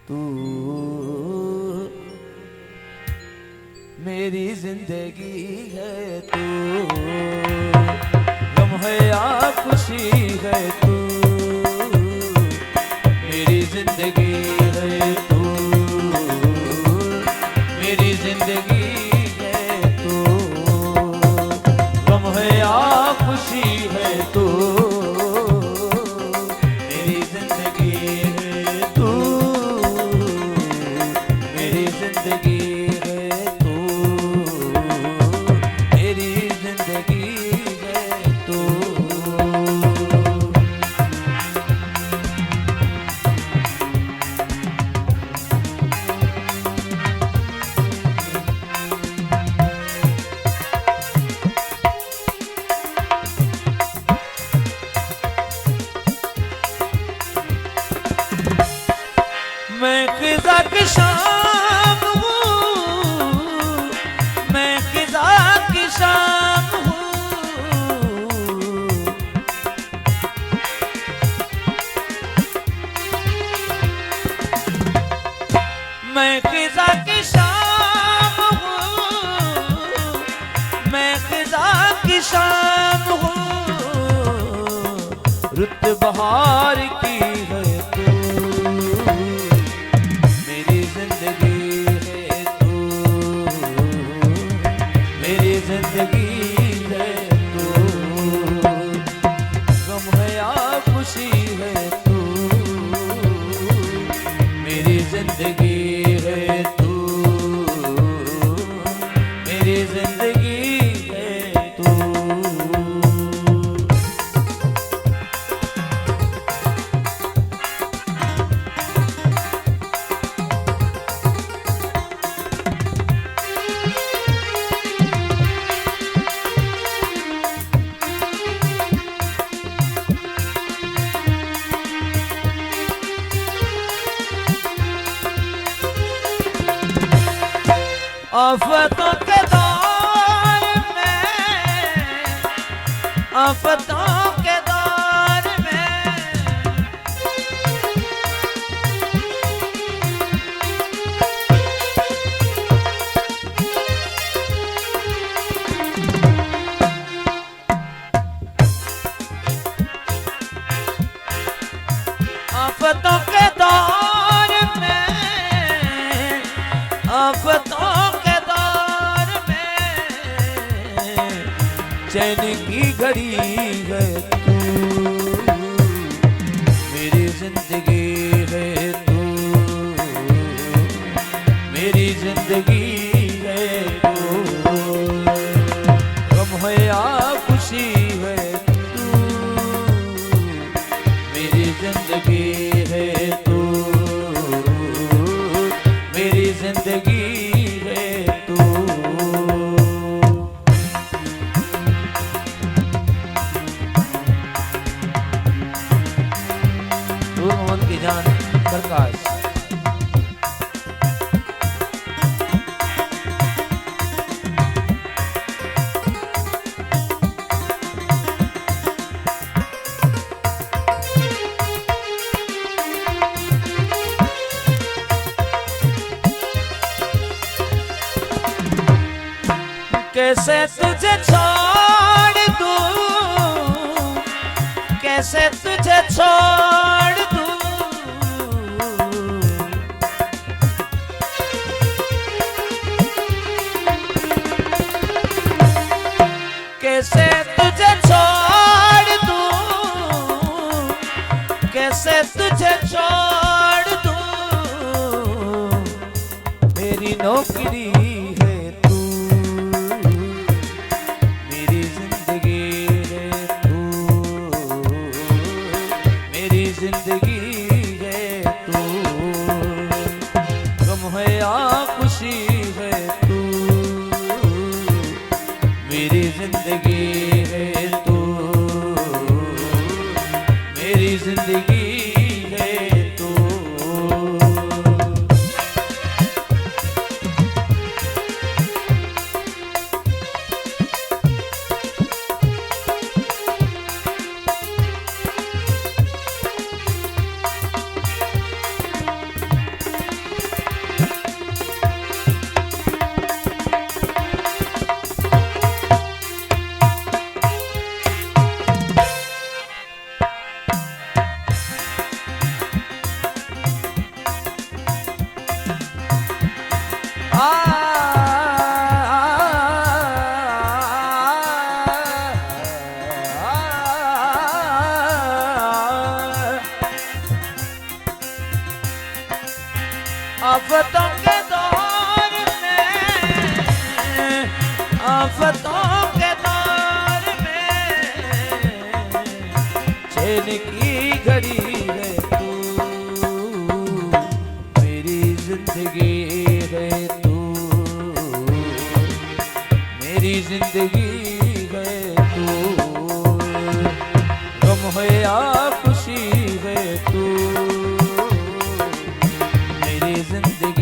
तू मेरी जिंदगी है, तू गम है या खुशी है, तू मेरी जिंदगी है, तू मेरी जिंदगी है, तू गम है या खुशी है, तू मेरी जिंदगी है, तू मेरी जिंदगी है, तू मेरी जिंदगी है, तू मैं खिज़ा की शाम हूँ, मैं खिज़ा की शाम हूँ, मैं खिज़ा की शाम हूँ, मैं खिज़ा की शाम हूँ, रुत बहार की है तू मेरी जिंदगी है, तू मेरी जिंदगी है, तू गम है या खुशी है, तू मेरी जिंदगी है, तू मेरी जिंदगी है, तू आफतों के दौर में, आफतों के दौर में आफतों के दौर में, आफतों के दौर में चैन की घड़ी है, तू मेरी जिंदगी है, तू मेरी जिंदगी है, तू गम है या खुशी है, तू मेरी जिंदगी है, तू मेरी जिंदगी है, तू मोहम्मद की जान प्रकाश। कैसे तुझे छोड़ दूं, कैसे तुझे छोड़ दूं, कैसे तुझे छोड़ दूं, कैसे तुझे छोड़ दूं, मेरी नौकरी है, तू मेरी जिंदगी है, तू मेरी जिंदगी है, तू गम है या खुशी है, तू मेरी जिंदगी है, तू मेरी जिंदगी है, तू आफतों के दौर में, आफतों के दौर में चैन की घड़ी है तू, मेरी जिंदगी है तू, मेरी जिंदगी है तू, गम है या खुशी है तू, मेरी जिंदगी